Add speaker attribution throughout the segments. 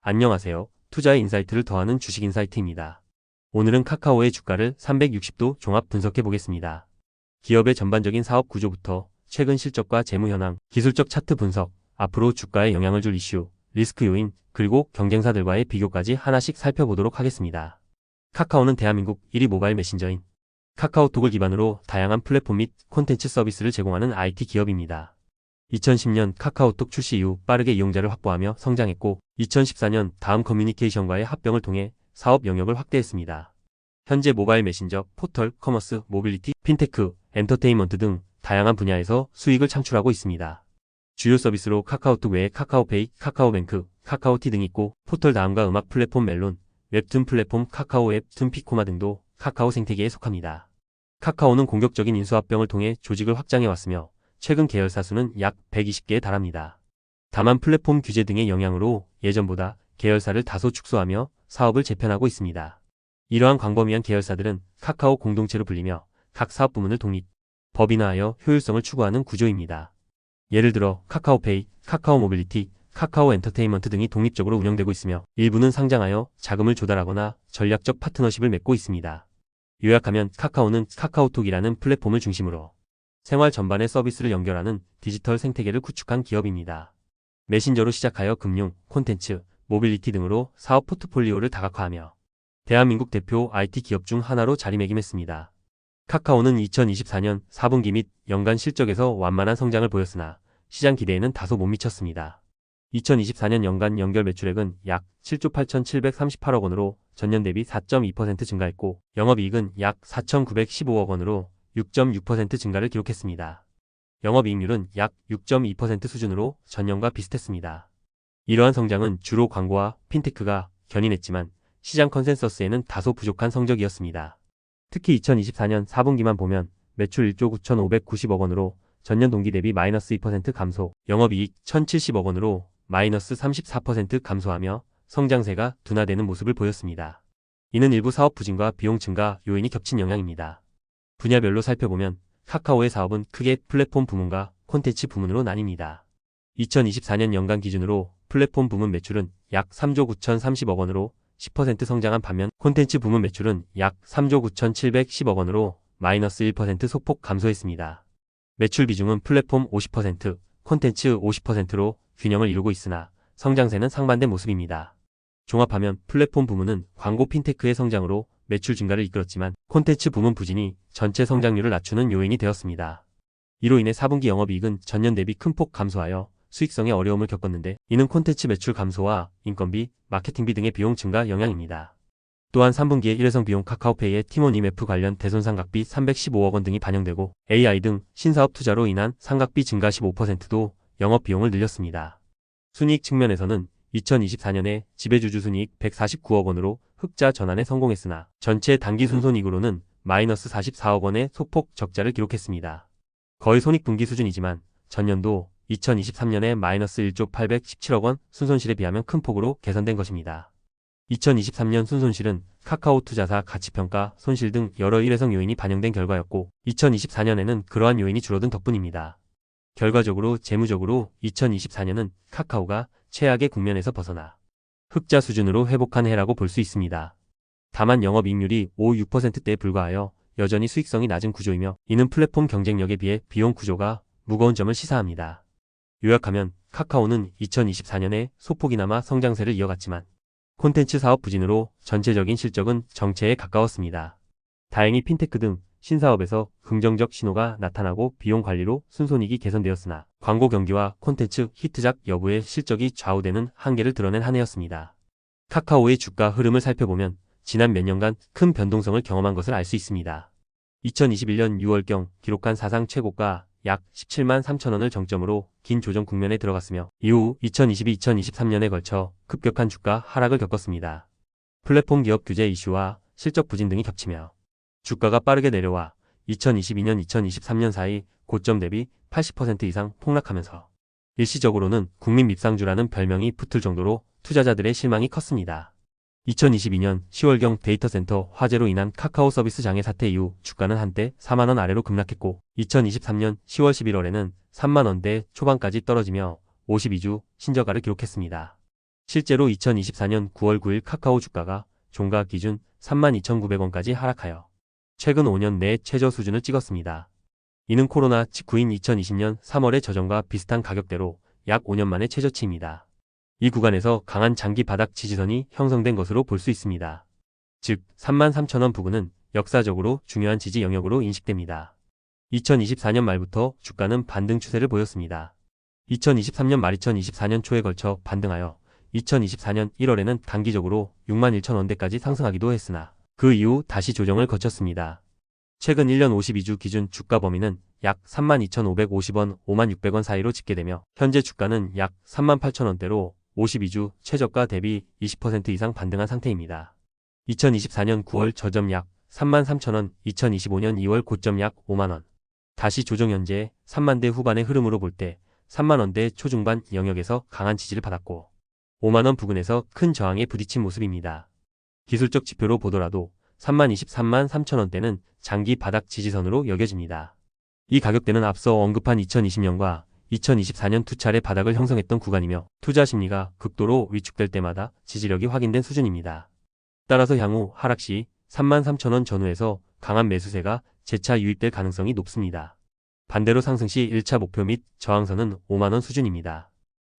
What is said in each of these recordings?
Speaker 1: 안녕하세요. 투자의 인사이트를 더하는 주식 인사이트입니다. 오늘은 카카오의 주가를 360도 종합 분석해 보겠습니다. 기업의 전반적인 사업 구조부터 최근 실적과 재무 현황, 기술적 차트 분석, 앞으로 주가에 영향을 줄 이슈, 리스크 요인, 그리고 경쟁사들과의 비교까지 하나씩 살펴보도록 하겠습니다. 카카오는 대한민국 1위 모바일 메신저인 카카오톡을 기반으로 다양한 플랫폼 및 콘텐츠 서비스를 제공하는 IT 기업입니다. 2010년 카카오톡 출시 이후 빠르게 이용자를 확보하며 성장했고 2014년 다음 커뮤니케이션과의 합병을 통해 사업 영역을 확대했습니다. 현재 모바일 메신저, 포털, 커머스, 모빌리티, 핀테크, 엔터테인먼트 등 다양한 분야에서 수익을 창출하고 있습니다. 주요 서비스로 카카오톡 외에 카카오페이, 카카오뱅크, 카카오티 등이 있고 포털 다음과 음악 플랫폼 멜론, 웹툰 플랫폼 카카오 웹툰 피코마 등도 카카오 생태계에 속합니다. 카카오는 공격적인 인수합병을 통해 조직을 확장해왔으며 최근 계열사 수는 약 120개에 달합니다. 다만 플랫폼 규제 등의 영향으로 예전보다 계열사를 다소 축소하며 사업을 재편하고 있습니다. 이러한 광범위한 계열사들은 카카오 공동체로 불리며 각 사업 부문을 독립, 법인화하여 효율성을 추구하는 구조입니다. 예를 들어 카카오페이, 카카오 모빌리티, 카카오 엔터테인먼트 등이 독립적으로 운영되고 있으며 일부는 상장하여 자금을 조달하거나 전략적 파트너십을 맺고 있습니다. 요약하면 카카오는 카카오톡이라는 플랫폼을 중심으로 생활 전반의 서비스를 연결하는 디지털 생태계를 구축한 기업입니다. 메신저로 시작하여 금융, 콘텐츠, 모빌리티 등으로 사업 포트폴리오를 다각화하며 대한민국 대표 IT 기업 중 하나로 자리매김했습니다. 카카오는 2024년 4분기 및 연간 실적에서 완만한 성장을 보였으나 시장 기대에는 다소 못 미쳤습니다. 2024년 연간 연결 매출액은 약 7조 8,738억 원으로 전년 대비 4.2% 증가했고 영업이익은 약 4,915억 원으로 6.6% 증가를 기록했습니다. 영업이익률은 약 6.2% 수준으로 전년과 비슷했습니다. 이러한 성장은 주로 광고와 핀테크가 견인했지만 시장 컨센서스에는 다소 부족한 성적이었습니다. 특히 2024년 4분기만 보면 매출 1조 9,590억 원으로 전년 동기 대비 마이너스 2% 감소, 영업이익 1,070억 원으로 마이너스 34% 감소하며 성장세가 둔화되는 모습을 보였습니다. 이는 일부 사업 부진과 비용 증가 요인이 겹친 영향입니다. 분야별로 살펴보면 카카오의 사업은 크게 플랫폼 부문과 콘텐츠 부문으로 나뉩니다. 2024년 연간 기준으로 플랫폼 부문 매출은 약 3조 9,030억 원으로 10% 성장한 반면 콘텐츠 부문 매출은 약 3조 9,710억 원으로 마이너스 1% 소폭 감소했습니다. 매출 비중은 플랫폼 50%, 콘텐츠 50%로 균형을 이루고 있으나 성장세는 상반된 모습입니다. 종합하면 플랫폼 부문은 광고 핀테크의 성장으로 매출 증가를 이끌었지만 콘텐츠 부문 부진이 전체 성장률을 낮추는 요인이 되었습니다. 이로 인해 4분기 영업이익은 전년 대비 큰 폭 감소하여 수익성에 어려움을 겪었는데 이는 콘텐츠 매출 감소와 인건비, 마케팅비 등의 비용 증가 영향입니다. 또한 3분기에 일회성 비용 카카오페이의 티몬 IMF 관련 대손상각비 315억 원 등이 반영되고 AI 등 신사업 투자로 인한 상각비 증가 15%도 영업비용을 늘렸습니다. 순이익 측면에서는 2024년에 지배주주 순이익 149억 원으로 흑자 전환에 성공했으나 전체 단기 순손익으로는 마이너스 44억 원의 소폭 적자를 기록했습니다. 거의 손익분기 수준이지만 전년도 2023년에 마이너스 1조 817억 원 순손실에 비하면 큰 폭으로 개선된 것입니다. 2023년 순손실은 카카오 투자사 가치평가, 손실 등 여러 일회성 요인이 반영된 결과였고 2024년에는 그러한 요인이 줄어든 덕분입니다. 결과적으로 재무적으로 2024년은 카카오가 최악의 국면에서 벗어나 흑자 수준으로 회복한 해라고 볼 수 있습니다. 다만 영업이익률이 5-6%대에 불과하여 여전히 수익성이 낮은 구조이며 이는 플랫폼 경쟁력에 비해 비용 구조가 무거운 점을 시사합니다. 요약하면 카카오는 2024년에 소폭이나마 성장세를 이어갔지만 콘텐츠 사업 부진으로 전체적인 실적은 정체에 가까웠습니다. 다행히 핀테크 등 신사업에서 긍정적 신호가 나타나고 비용 관리로 순손익이 개선되었으나 광고 경기와 콘텐츠 히트작 여부의 실적이 좌우되는 한계를 드러낸 한 해였습니다. 카카오의 주가 흐름을 살펴보면 지난 몇 년간 큰 변동성을 경험한 것을 알 수 있습니다. 2021년 6월경 기록한 사상 최고가 약 17만 3천 원을 정점으로 긴 조정 국면에 들어갔으며 이후 2022-2023년에 걸쳐 급격한 주가 하락을 겪었습니다. 플랫폼 기업 규제 이슈와 실적 부진 등이 겹치며 주가가 빠르게 내려와 2022년-2023년 사이 고점 대비 80% 이상 폭락하면서 일시적으로는 국민 밉상주라는 별명이 붙을 정도로 투자자들의 실망이 컸습니다. 2022년 10월경 데이터센터 화재로 인한 카카오 서비스 장애 사태 이후 주가는 한때 4만원 아래로 급락했고 2023년 10월 11월에는 3만원대 초반까지 떨어지며 52주 신저가를 기록했습니다. 실제로 2024년 9월 9일 카카오 주가가 종가 기준 32,900원까지 하락하여 최근 5년 내 최저 수준을 찍었습니다. 이는 코로나 직후인 2020년 3월의 저점과 비슷한 가격대로 약 5년 만의 최저치입니다. 이 구간에서 강한 장기 바닥 지지선이 형성된 것으로 볼 수 있습니다. 즉 33,000원 부근은 역사적으로 중요한 지지 영역으로 인식됩니다. 2024년 말부터 주가는 반등 추세를 보였습니다. 2023년 말 2024년 초에 걸쳐 반등하여 2024년 1월에는 단기적으로 61,000원대까지 상승하기도 했으나 그 이후 다시 조정을 거쳤습니다. 최근 1년 52주 기준 주가 범위는 약 32,550원, 56,000원 사이로 집계되며 현재 주가는 약 38,000원대로 52주 최저가 대비 20% 이상 반등한 상태입니다. 2024년 9월 저점 약 33,000원, 2025년 2월 고점 약 5만원. 다시 조정 현재 3만대 후반의 흐름으로 볼 때 3만원대 초중반 영역에서 강한 지지를 받았고 5만원 부근에서 큰 저항에 부딪힌 모습입니다. 기술적 지표로 보더라도 32,3만 3천원대는 장기 바닥 지지선으로 여겨집니다. 이 가격대는 앞서 언급한 2020년과 2024년 두 차례 바닥을 형성했던 구간이며 투자 심리가 극도로 위축될 때마다 지지력이 확인된 수준입니다. 따라서 향후 하락 시 33,000원 전후에서 강한 매수세가 재차 유입될 가능성이 높습니다. 반대로 상승 시 1차 목표 및 저항선은 5만원 수준입니다.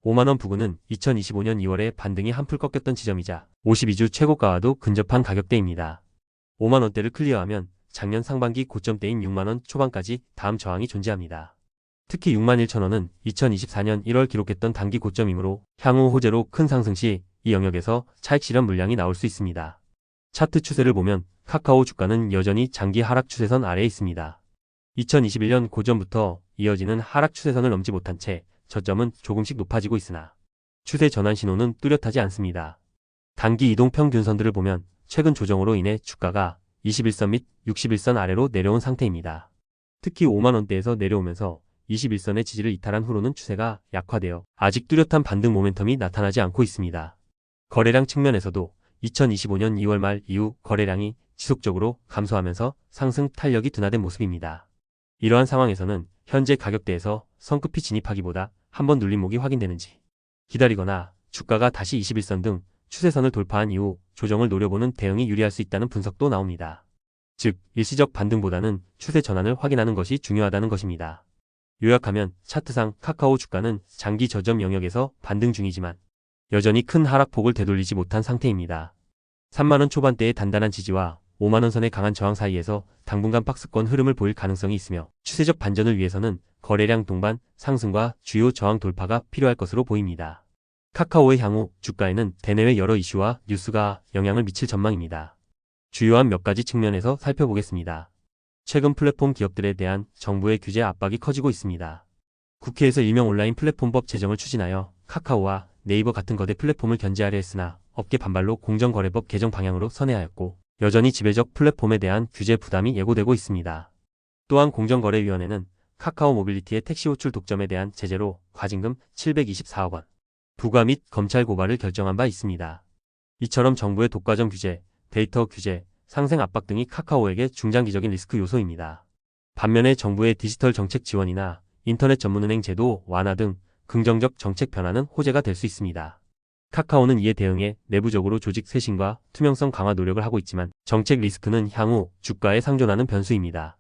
Speaker 1: 5만원 부근은 2025년 2월에 반등이 한풀 꺾였던 지점이자 52주 최고가와도 근접한 가격대입니다. 5만원대를 클리어하면 작년 상반기 고점대인 6만원 초반까지 다음 저항이 존재합니다. 특히 61,000원은 2024년 1월 기록했던 단기 고점이므로 향후 호재로 큰 상승 시 이 영역에서 차익 실현 물량이 나올 수 있습니다. 차트 추세를 보면 카카오 주가는 여전히 장기 하락 추세선 아래에 있습니다. 2021년 고점부터 이어지는 하락 추세선을 넘지 못한 채 저점은 조금씩 높아지고 있으나 추세 전환 신호는 뚜렷하지 않습니다. 단기 이동 평균선들을 보면 최근 조정으로 인해 주가가 21선 및 61선 아래로 내려온 상태입니다. 특히 5만원대에서 내려오면서 21선의 지지를 이탈한 후로는 추세가 약화되어 아직 뚜렷한 반등 모멘텀이 나타나지 않고 있습니다. 거래량 측면에서도 2025년 2월 말 이후 거래량이 지속적으로 감소하면서 상승 탄력이 둔화된 모습입니다. 이러한 상황에서는 현재 가격대에서 성급히 진입하기보다 한번 눌린 목이 확인되는지 기다리거나 주가가 다시 21선 등 추세선을 돌파한 이후 조정을 노려보는 대응이 유리할 수 있다는 분석도 나옵니다. 즉 일시적 반등보다는 추세 전환을 확인하는 것이 중요하다는 것입니다. 요약하면 차트상 카카오 주가는 장기 저점 영역에서 반등 중이지만 여전히 큰 하락폭을 되돌리지 못한 상태입니다. 3만원 초반대의 단단한 지지와 5만원 선의 강한 저항 사이에서 당분간 박스권 흐름을 보일 가능성이 있으며 추세적 반전을 위해서는 거래량 동반 상승과 주요 저항 돌파가 필요할 것으로 보입니다. 카카오의 향후 주가에는 대내외 여러 이슈와 뉴스가 영향을 미칠 전망입니다. 주요한 몇 가지 측면에서 살펴보겠습니다. 최근 플랫폼 기업들에 대한 정부의 규제 압박이 커지고 있습니다. 국회에서 일명 온라인 플랫폼법 제정을 추진하여 카카오와 네이버 같은 거대 플랫폼을 견제하려 했으나 업계 반발로 공정거래법 개정 방향으로 선회하였고 여전히 지배적 플랫폼에 대한 규제 부담이 예고되고 있습니다. 또한 공정거래위원회는 카카오 모빌리티의 택시 호출 독점에 대한 제재로 과징금 724억 원 부과 및 검찰 고발을 결정한 바 있습니다. 이처럼 정부의 독과점 규제, 데이터 규제, 상생 압박 등이 카카오에게 중장기적인 리스크 요소입니다. 반면에 정부의 디지털 정책 지원이나 인터넷 전문은행 제도 완화 등 긍정적 정책 변화는 호재가 될 수 있습니다. 카카오는 이에 대응해 내부적으로 조직 쇄신과 투명성 강화 노력을 하고 있지만 정책 리스크는 향후 주가에 상존하는 변수입니다.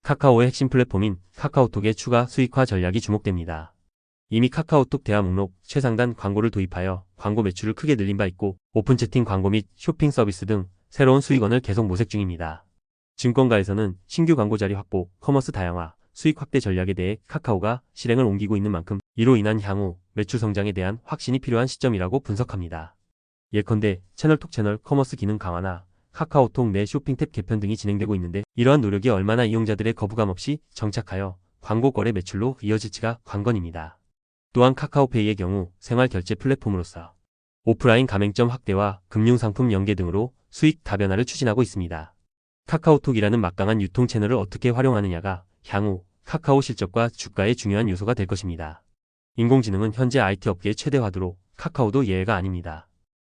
Speaker 1: 카카오의 핵심 플랫폼인 카카오톡의 추가 수익화 전략이 주목됩니다. 이미 카카오톡 대화 목록 최상단 광고를 도입하여 광고 매출을 크게 늘린 바 있고 오픈 채팅 광고 및 쇼핑 서비스 등 새로운 수익원을 계속 모색 중입니다. 증권가에서는 신규 광고 자리 확보, 커머스 다양화, 수익 확대 전략에 대해 카카오가 실행을 옮기고 있는 만큼 이로 인한 향후 매출 성장에 대한 확신이 필요한 시점이라고 분석합니다. 예컨대 채널톡 채널 커머스 기능 강화나 카카오톡 내 쇼핑 탭 개편 등이 진행되고 있는데 이러한 노력이 얼마나 이용자들의 거부감 없이 정착하여 광고 거래 매출로 이어질지가 관건입니다. 또한 카카오페이의 경우 생활 결제 플랫폼으로서 오프라인 가맹점 확대와 금융상품 연계 등으로 수익 다변화를 추진하고 있습니다. 카카오톡이라는 막강한 유통 채널을 어떻게 활용하느냐가 향후 카카오 실적과 주가의 중요한 요소가 될 것입니다. 인공지능은 현재 IT 업계의 최대 화두로 카카오도 예외가 아닙니다.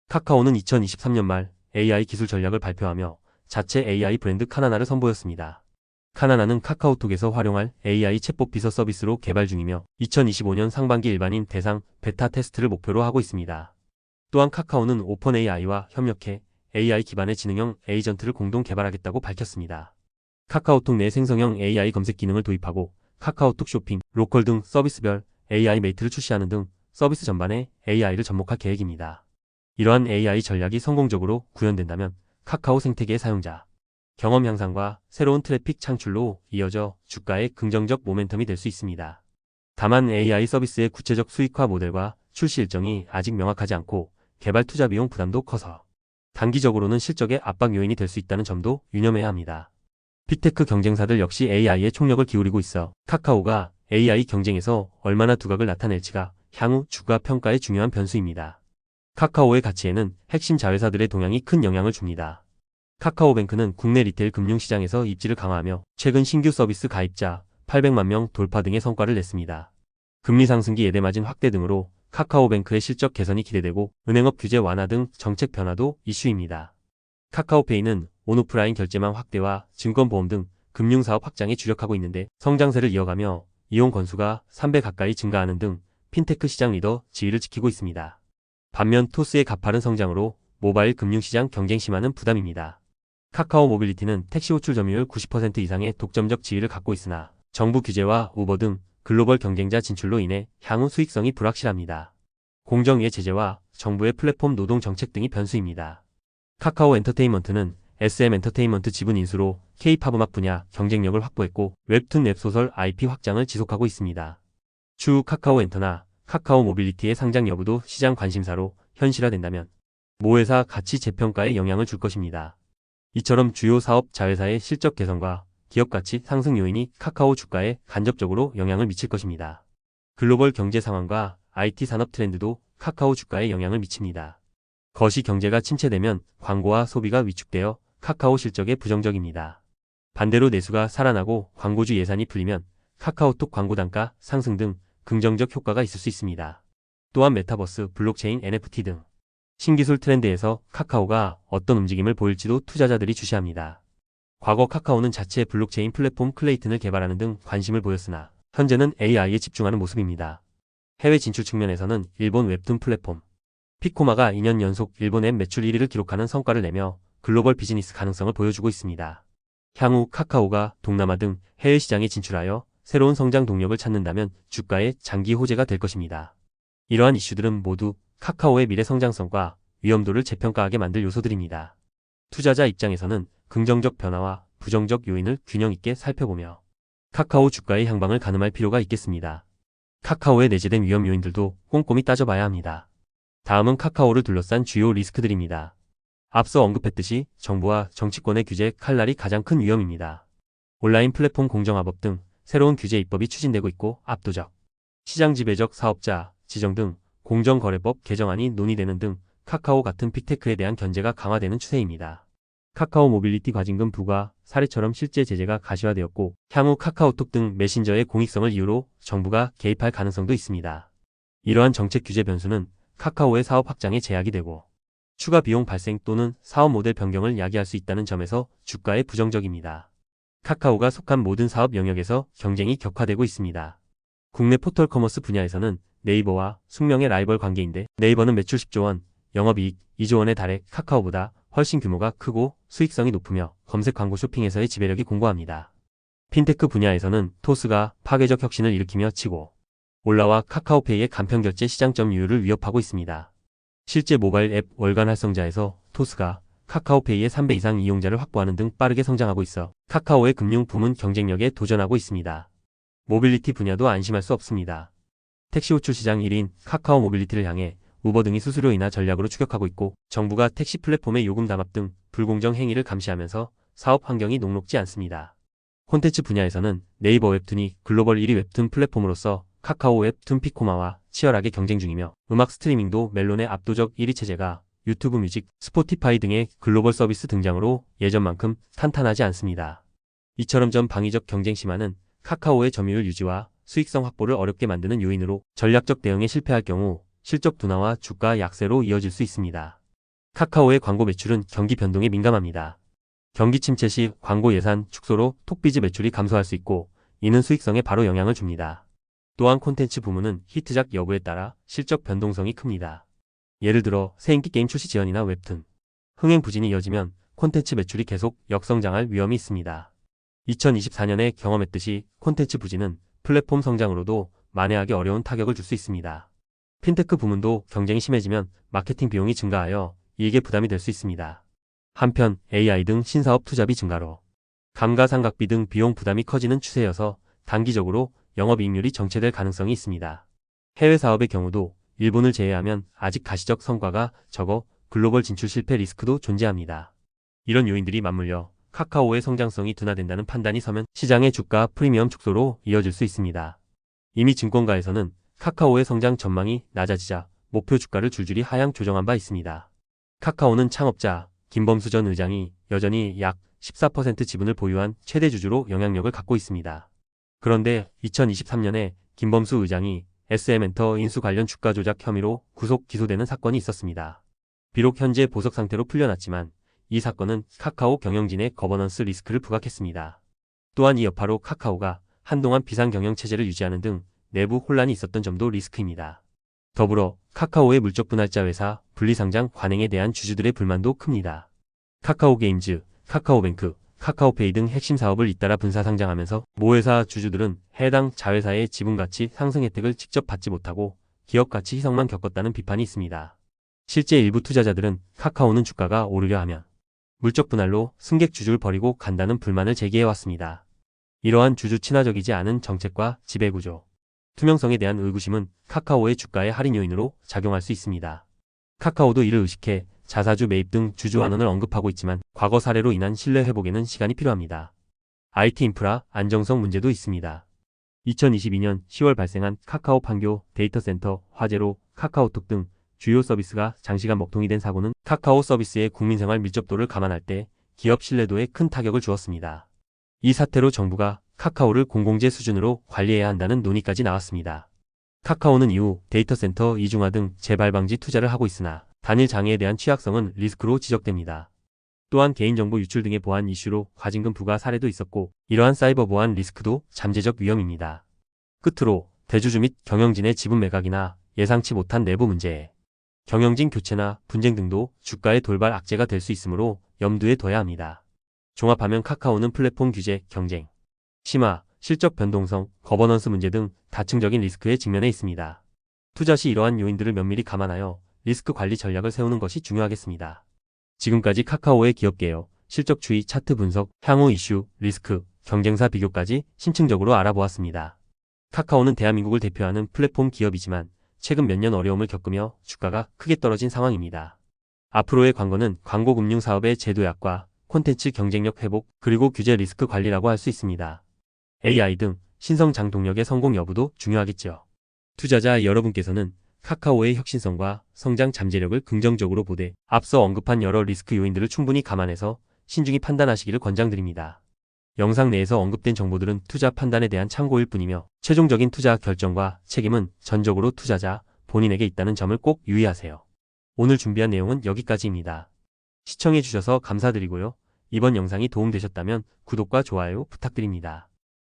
Speaker 1: 카카오는 2023년 말 AI 기술 전략을 발표하며 자체 AI 브랜드 카나나를 선보였습니다. 카나나는 카카오톡에서 활용할 AI 챗봇 비서 서비스로 개발 중이며 2025년 상반기 일반인 대상 베타 테스트를 목표로 하고 있습니다. 또한 카카오는 오픈 AI와 협력해 AI 기반의 지능형 에이전트를 공동 개발하겠다고 밝혔습니다. 카카오톡 내 생성형 AI 검색 기능을 도입하고 카카오톡 쇼핑, 로컬 등 서비스별 AI 메이트를 출시하는 등 서비스 전반에 AI를 접목할 계획입니다. 이러한 AI 전략이 성공적으로 구현된다면 카카오 생태계의 사용자 경험 향상과 새로운 트래픽 창출로 이어져 주가의 긍정적 모멘텀이 될 수 있습니다. 다만 AI 서비스의 구체적 수익화 모델과 출시 일정이 아직 명확하지 않고 개발 투자 비용 부담도 커서 단기적으로는 실적의 압박 요인이 될 수 있다는 점도 유념해야 합니다. 빅테크 경쟁사들 역시 AI에 총력을 기울이고 있어 카카오가 AI 경쟁에서 얼마나 두각을 나타낼지가 향후 주가 평가의 중요한 변수입니다. 카카오의 가치에는 핵심 자회사들의 동향이 큰 영향을 줍니다. 카카오뱅크는 국내 리테일 금융시장에서 입지를 강화하며 최근 신규 서비스 가입자 800만 명 돌파 등의 성과를 냈습니다. 금리 상승기 예대마진 확대 등으로 카카오뱅크의 실적 개선이 기대되고 은행업 규제 완화 등 정책 변화도 이슈입니다. 카카오페이는 온오프라인 결제망 확대와 증권보험 등 금융사업 확장에 주력하고 있는데 성장세를 이어가며 이용 건수가 3배 가까이 증가하는 등 핀테크 시장 리더 지위를 지키고 있습니다. 반면 토스의 가파른 성장으로 모바일 금융시장 경쟁 심화는 부담입니다. 카카오 모빌리티는 택시 호출 점유율 90% 이상의 독점적 지위를 갖고 있으나 정부 규제와 우버 등 글로벌 경쟁자 진출로 인해 향후 수익성이 불확실합니다. 공정위의 제재와 정부의 플랫폼 노동 정책 등이 변수입니다. 카카오 엔터테인먼트는 SM 엔터테인먼트 지분 인수로 K-팝 음악 분야 경쟁력을 확보했고 웹툰 웹소설 IP 확장을 지속하고 있습니다. 추후 카카오 엔터나 카카오 모빌리티의 상장 여부도 시장 관심사로 현실화된다면 모회사 가치 재평가에 영향을 줄 것입니다. 이처럼 주요 사업 자회사의 실적 개선과 기업 가치 상승 요인이 카카오 주가에 간접적으로 영향을 미칠 것입니다. 글로벌 경제 상황과 IT 산업 트렌드도 카카오 주가에 영향을 미칩니다. 거시 경제가 침체되면 광고와 소비가 위축되어 카카오 실적에 부정적입니다. 반대로 내수가 살아나고 광고주 예산이 풀리면 카카오톡 광고 단가 상승 등 긍정적 효과가 있을 수 있습니다. 또한 메타버스, 블록체인, NFT 등 신기술 트렌드에서 카카오가 어떤 움직임을 보일지도 투자자들이 주시합니다. 과거 카카오는 자체 블록체인 플랫폼 클레이튼을 개발하는 등 관심을 보였으나 현재는 AI에 집중하는 모습입니다. 해외 진출 측면에서는 일본 웹툰 플랫폼 피코마가 2년 연속 일본 앱 매출 1위를 기록하는 성과를 내며 글로벌 비즈니스 가능성을 보여주고 있습니다. 향후 카카오가 동남아 등 해외 시장에 진출하여 새로운 성장 동력을 찾는다면 주가의 장기 호재가 될 것입니다. 이러한 이슈들은 모두 카카오의 미래 성장성과 위험도를 재평가하게 만들 요소들입니다. 투자자 입장에서는 긍정적 변화와 부정적 요인을 균형 있게 살펴보며 카카오 주가의 향방을 가늠할 필요가 있겠습니다. 카카오에 내재된 위험 요인들도 꼼꼼히 따져봐야 합니다. 다음은 카카오를 둘러싼 주요 리스크들입니다. 앞서 언급했듯이 정부와 정치권의 규제 칼날이 가장 큰 위험입니다. 온라인 플랫폼 공정화법 등 새로운 규제 입법이 추진되고 있고 압도적 시장 지배적 사업자 지정 등 공정거래법 개정안이 논의되는 등 카카오 같은 빅테크에 대한 견제가 강화되는 추세입니다. 카카오 모빌리티 과징금 부과 사례처럼 실제 제재가 가시화되었고 향후 카카오톡 등 메신저의 공익성을 이유로 정부가 개입할 가능성도 있습니다. 이러한 정책 규제 변수는 카카오의 사업 확장에 제약이 되고 추가 비용 발생 또는 사업 모델 변경을 야기할 수 있다는 점에서 주가에 부정적입니다. 카카오가 속한 모든 사업 영역에서 경쟁이 격화되고 있습니다. 국내 포털 커머스 분야에서는 네이버와 숙명의 라이벌 관계인데 네이버는 매출 10조 원, 영업이익 2조 원에 달해 카카오보다 훨씬 규모가 크고 수익성이 높으며 검색 광고 쇼핑에서의 지배력이 공고합니다. 핀테크 분야에서는 토스가 파괴적 혁신을 일으키며 치고 올라와 카카오페이의 간편결제 시장 점유율을 위협하고 있습니다. 실제 모바일 앱 월간 활성자에서 토스가 카카오페이의 3배 이상 이용자를 확보하는 등 빠르게 성장하고 있어 카카오의 금융 부문 경쟁력에 도전하고 있습니다. 모빌리티 분야도 안심할 수 없습니다. 택시 호출 시장 1위인 카카오 모빌리티를 향해 우버 등이 수수료 인하 전략으로 추격하고 있고 정부가 택시 플랫폼의 요금 담합 등 불공정 행위를 감시하면서 사업 환경이 녹록지 않습니다. 콘텐츠 분야에서는 네이버 웹툰이 글로벌 1위 웹툰 플랫폼으로서 카카오 웹툰 피코마와 치열하게 경쟁 중이며 음악 스트리밍도 멜론의 압도적 1위 체제가 유튜브 뮤직, 스포티파이 등의 글로벌 서비스 등장으로 예전만큼 탄탄하지 않습니다. 이처럼 전 방위적 경쟁 심화는 카카오의 점유율 유지와 수익성 확보를 어렵게 만드는 요인으로 전략적 대응에 실패할 경우 실적 둔화와 주가 약세로 이어질 수 있습니다. 카카오의 광고 매출은 경기 변동에 민감합니다. 경기 침체 시 광고 예산 축소로 톡비즈 매출이 감소할 수 있고 이는 수익성에 바로 영향을 줍니다. 또한 콘텐츠 부문은 히트작 여부에 따라 실적 변동성이 큽니다. 예를 들어 새 인기 게임 출시 지연이나 웹툰, 흥행 부진이 이어지면 콘텐츠 매출이 계속 역성장할 위험이 있습니다. 2024년에 경험했듯이 콘텐츠 부진은 플랫폼 성장으로도 만회하기 어려운 타격을 줄 수 있습니다. 핀테크 부문도 경쟁이 심해지면 마케팅 비용이 증가하여 이익에 부담이 될 수 있습니다. 한편 AI 등 신사업 투자비 증가로 감가상각비 등 비용 부담이 커지는 추세여서 단기적으로 영업이익률이 정체될 가능성이 있습니다. 해외 사업의 경우도 일본을 제외하면 아직 가시적 성과가 적어 글로벌 진출 실패 리스크도 존재합니다. 이런 요인들이 맞물려 카카오의 성장성이 둔화된다는 판단이 서면 시장의 주가 프리미엄 축소로 이어질 수 있습니다. 이미 증권가에서는 카카오의 성장 전망이 낮아지자 목표 주가를 줄줄이 하향 조정한 바 있습니다. 카카오는 창업자 김범수 전 의장이 여전히 약 14% 지분을 보유한 최대 주주로 영향력을 갖고 있습니다. 그런데 2023년에 김범수 의장이 SM엔터 인수 관련 주가 조작 혐의로 구속 기소되는 사건이 있었습니다. 비록 현재 보석 상태로 풀려났지만 이 사건은 카카오 경영진의 거버넌스 리스크를 부각했습니다. 또한 이 여파로 카카오가 한동안 비상 경영 체제를 유지하는 등 내부 혼란이 있었던 점도 리스크입니다. 더불어 카카오의 물적 분할자 회사 분리상장 관행에 대한 주주들의 불만도 큽니다. 카카오게임즈, 카카오뱅크, 카카오페이 등 핵심 사업을 잇따라 분사 상장하면서 모 회사 주주들은 해당 자회사의 지분가치 상승 혜택을 직접 받지 못하고 기업가치 희석만 겪었다는 비판이 있습니다. 실제 일부 투자자들은 카카오는 주가가 오르려 하면 물적 분할로 승객 주주를 버리고 간다는 불만을 제기해왔습니다. 이러한 주주 친화적이지 않은 정책과 지배구조, 투명성에 대한 의구심은 카카오의 주가의 할인 요인으로 작용할 수 있습니다. 카카오도 이를 의식해 자사주 매입 등 주주 환원을 언급하고 있지만 과거 사례로 인한 신뢰 회복에는 시간이 필요합니다. IT 인프라 안정성 문제도 있습니다. 2022년 10월 발생한 카카오 판교 데이터 센터 화재로 카카오톡 등 주요 서비스가 장시간 먹통이 된 사고는 카카오 서비스의 국민생활 밀접도를 감안할 때 기업 신뢰도에 큰 타격을 주었습니다. 이 사태로 정부가 카카오를 공공재 수준으로 관리해야 한다는 논의까지 나왔습니다. 카카오는 이후 데이터 센터 이중화 등 재발 방지 투자를 하고 있으나 단일 장애에 대한 취약성은 리스크로 지적됩니다. 또한 개인정보 유출 등의 보안 이슈로 과징금 부과 사례도 있었고 이러한 사이버 보안 리스크도 잠재적 위험입니다. 끝으로 대주주 및 경영진의 지분 매각이나 예상치 못한 내부 문제, 경영진 교체나 분쟁 등도 주가의 돌발 악재가 될 수 있으므로 염두에 둬야 합니다. 종합하면 카카오는 플랫폼 규제, 경쟁, 심화, 실적 변동성, 거버넌스 문제 등 다층적인 리스크에 직면해 있습니다. 투자 시 이러한 요인들을 면밀히 감안하여 리스크 관리 전략을 세우는 것이 중요하겠습니다. 지금까지 카카오의 기업 개요, 실적 추이, 차트 분석, 향후 이슈, 리스크, 경쟁사 비교까지 심층적으로 알아보았습니다. 카카오는 대한민국을 대표하는 플랫폼 기업이지만 최근 몇 년 어려움을 겪으며 주가가 크게 떨어진 상황입니다. 앞으로의 관건은 광고 금융 사업의 제도 약화, 콘텐츠 경쟁력 회복, 그리고 규제 리스크 관리라고 할 수 있습니다. AI 등 신성 장동력의 성공 여부도 중요하겠죠. 투자자 여러분께서는 카카오의 혁신성과 성장 잠재력을 긍정적으로 보되 앞서 언급한 여러 리스크 요인들을 충분히 감안해서 신중히 판단하시기를 권장드립니다. 영상 내에서 언급된 정보들은 투자 판단에 대한 참고일 뿐이며 최종적인 투자 결정과 책임은 전적으로 투자자 본인에게 있다는 점을 꼭 유의하세요. 오늘 준비한 내용은 여기까지입니다. 시청해주셔서 감사드리고요. 이번 영상이 도움되셨다면 구독과 좋아요 부탁드립니다.